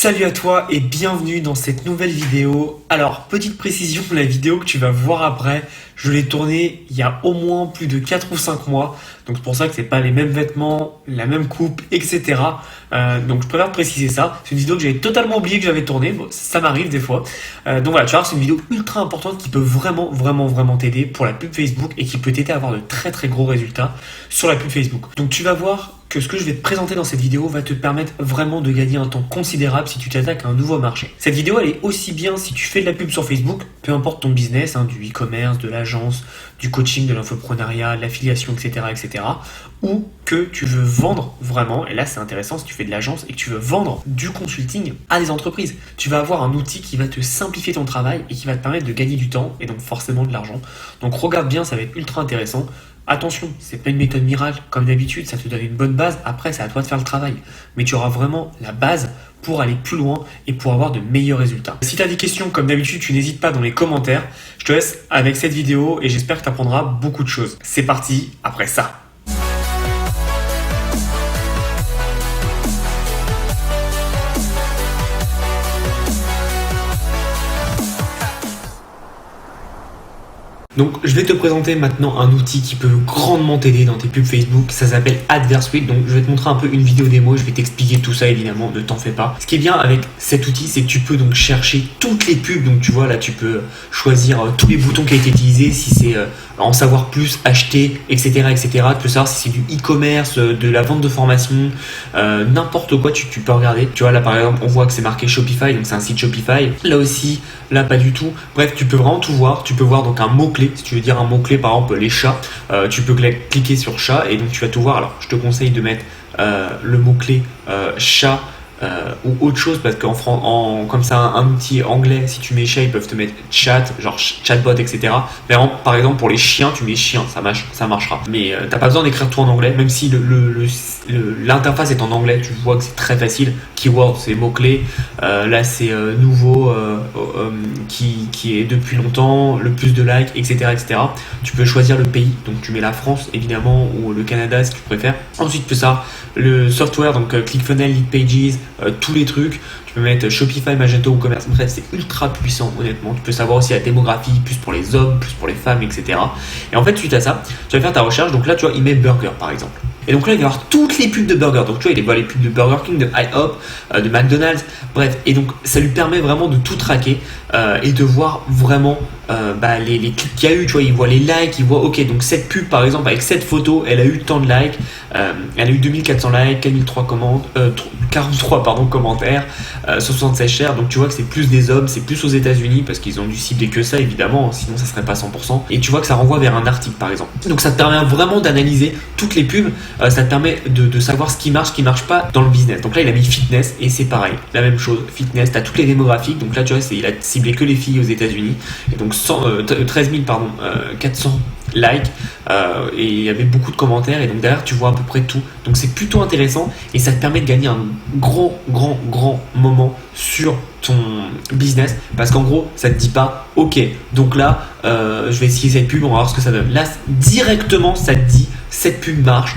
Salut à toi et bienvenue dans cette nouvelle vidéo. Alors, petite précision, la vidéo que tu vas voir après, je l'ai tournée il y a au moins plus de 4 ou 5 mois. Donc c'est pour ça que c'est pas les mêmes vêtements, la même coupe, etc. Donc je préfère préciser ça. C'est une vidéo que j'avais totalement oublié que j'avais tournée. Bon, ça m'arrive des fois. Donc voilà, tu vois, c'est une vidéo ultra importante qui peut vraiment t'aider pour la pub Facebook et qui peut t'aider à avoir de très gros résultats sur la pub Facebook. Donc tu vas voir que ce que je vais te présenter dans cette vidéo va te permettre vraiment de gagner un temps considérable si tu t'attaques à un nouveau marché. Cette vidéo, elle est aussi bien si tu fais de la pub sur Facebook, peu importe ton business, du e-commerce, de l'agence, du coaching, de l'infoprenariat, de l'affiliation, etc., ou que tu veux vendre vraiment, et là c'est intéressant si tu fais de l'agence et que tu veux vendre du consulting à des entreprises. Tu vas avoir un outil qui va te simplifier ton travail et qui va te permettre de gagner du temps et donc forcément de l'argent. Donc regarde bien, ça va être ultra intéressant. Attention, c'est pas une méthode miracle, comme d'habitude, ça te donne une bonne base, après c'est à toi de faire le travail. Mais tu auras vraiment la base pour aller plus loin et pour avoir de meilleurs résultats. Si tu as des questions, comme d'habitude, tu n'hésites pas dans les commentaires. Je te laisse avec cette vidéo et j'espère que tu apprendras beaucoup de choses. C'est parti, après ça. Donc je vais te présenter maintenant un outil qui peut grandement t'aider dans tes pubs Facebook, ça s'appelle AdverseWeek. Donc je vais te montrer un peu une vidéo démo, je vais t'expliquer tout ça évidemment, ne t'en fais pas. Ce qui est bien avec cet outil, c'est que tu peux donc chercher toutes les pubs, donc tu vois là tu peux choisir tous les boutons qui ont été utilisés, si c'est en savoir plus, acheter, etc. Tu peux savoir si c'est du e-commerce, de la vente de formation, n'importe quoi tu peux regarder. Tu vois là par exemple on voit que c'est marqué Shopify, donc c'est un site Shopify. Là aussi, là pas du tout. Bref, tu peux vraiment tout voir, tu peux voir donc un mot-clé. Si tu veux dire un mot-clé, par exemple les chats, tu peux cliquer sur chat et donc tu vas tout voir. Alors je te conseille de mettre le mot-clé chat ou autre chose parce qu'en comme ça un outil anglais, si tu mets chat, ils peuvent te mettre chat, genre chatbot, etc. Mais par exemple pour les chiens, tu mets chien, ça marchera. Mais t'as pas besoin d'écrire tout en anglais, même si l'interface est en anglais, tu vois que c'est très facile. Keyword, c'est mots-clés. Là c'est nouveau qui est depuis longtemps, le plus de likes, etc. Tu peux choisir le pays, donc tu mets la France évidemment ou le Canada si tu préfères. Ensuite tu peux ça, le software, donc ClickFunnels, Leadpages, tous les trucs. Tu peux mettre Shopify, Magento ou Commerce. En fait, c'est ultra puissant, honnêtement. Tu peux savoir aussi la démographie, plus pour les hommes, plus pour les femmes, etc. Et en fait, suite à ça, tu vas faire ta recherche. Donc là, tu vois, il met burger, par exemple. Et donc là, il va y avoir toutes les pubs de burger. Donc tu vois, il voit les pubs de Burger King, de IHOP, de McDonald's. Bref, et donc ça lui permet vraiment de tout traquer et de voir vraiment les clics qu'il y a eu. Tu vois, il voit les likes, il voit, ok, donc cette pub, par exemple, avec cette photo, elle a eu tant de likes. Elle a eu 2400 likes, 43 commentaires, 76 shares. Donc tu vois que c'est plus des hommes, c'est plus aux États-Unis parce qu'ils ont dû cibler que ça évidemment, sinon ça serait pas 100%. Et tu vois que ça renvoie vers un article par exemple. Donc ça te permet vraiment d'analyser toutes les pubs, ça te permet de savoir ce qui marche pas dans le business. Donc là il a mis fitness et c'est pareil, la même chose, fitness, tu as toutes les démographiques. Donc là tu vois, il a ciblé que les filles aux États-Unis et donc 400 likes et il y avait beaucoup de commentaires et donc derrière tu vois à peu près tout. Donc c'est plutôt intéressant et ça te permet de gagner un grand moment sur ton business parce qu'en gros ça te dit pas ok donc là je vais essayer cette pub, on va voir ce que ça donne. Là directement ça te dit cette pub marche,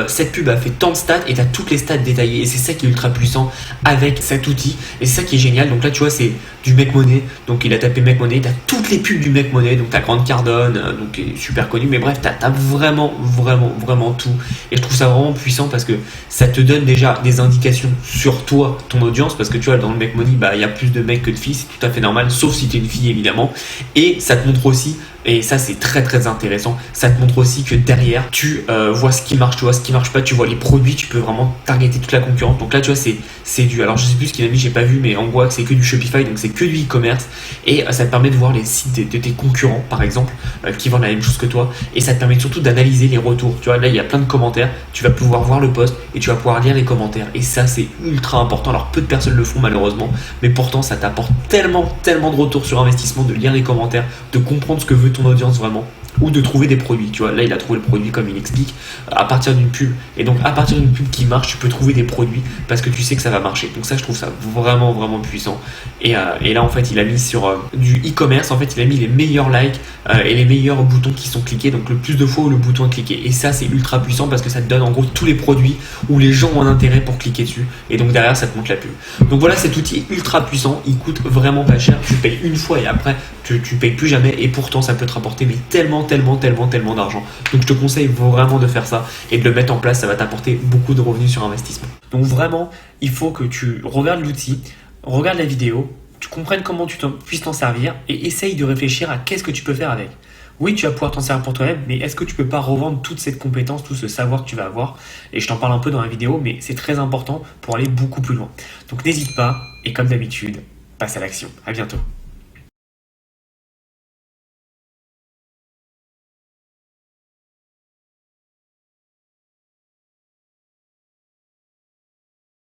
cette pub a fait tant de stats et tu as toutes les stats détaillées et c'est ça qui est ultra puissant avec cet outil et c'est ça qui est génial. Donc là tu vois c'est du Make Money, donc il a tapé Make Money, tu as toutes les pubs du Make Money, donc tu as Grant Cardone, donc qui est super connu, mais bref tu as vraiment tout et je trouve ça vraiment puissant parce que ça te donne déjà des indications sur toi, ton audience, parce que tu vois dans le Make Money il y a plus de mecs que de filles, c'est tout à fait normal sauf si tu es une fille évidemment, et ça te montre aussi, et ça c'est très intéressant, ça te montre aussi que derrière tu vois ce qui marche, tu vois ce qui marche pas, tu vois les produits, tu peux vraiment targeter toute la concurrence. Donc là tu vois c'est du, alors je sais plus ce qu'il a mis, j'ai pas vu, mais en gros c'est que du Shopify, donc c'est que du e-commerce et ça te permet de voir les sites de tes concurrents par exemple qui vendent la même chose que toi, et ça te permet surtout d'analyser les retours. Tu vois là il y a plein de commentaires, tu vas pouvoir voir le post et tu vas pouvoir lire les commentaires et ça c'est ultra important. Alors peu de personnes le font malheureusement, mais pourtant ça t'apporte tellement de retours sur investissement de lire les commentaires, de comprendre ce que veut ton audience vraiment. ou de trouver des produits. Tu vois, là il a trouvé le produit comme il explique à partir d'une pub. Et donc à partir d'une pub qui marche, tu peux trouver des produits parce que tu sais que ça va marcher. Donc ça, je trouve ça vraiment vraiment puissant. Et là en fait, il a mis sur du e-commerce, en fait, il a mis les meilleurs likes et les meilleurs boutons qui sont cliqués, donc le plus de fois où le bouton est cliqué. Et ça, c'est ultra puissant parce que ça te donne en gros tous les produits où les gens ont un intérêt pour cliquer dessus. Et donc derrière, ça te montre la pub. Donc voilà, cet outil est ultra puissant. Il coûte vraiment pas cher. Tu payes une fois et après, tu payes plus jamais. Et pourtant, ça peut te rapporter mais tellement d'argent. Donc je te conseille vraiment de faire ça et de le mettre en place. Ça va t'apporter beaucoup de revenus sur investissement. Donc vraiment, il faut que tu regardes l'outil, regarde la vidéo, tu comprennes comment tu puisses t'en servir et essaye de réfléchir à qu'est-ce que tu peux faire avec. Oui, tu vas pouvoir t'en servir pour toi-même, mais est-ce que tu peux pas revendre toute cette compétence, tout ce savoir que tu vas avoir? Et je t'en parle un peu dans la vidéo, mais c'est très important pour aller beaucoup plus loin. Donc n'hésite pas, et comme d'habitude, passe à l'action. À bientôt.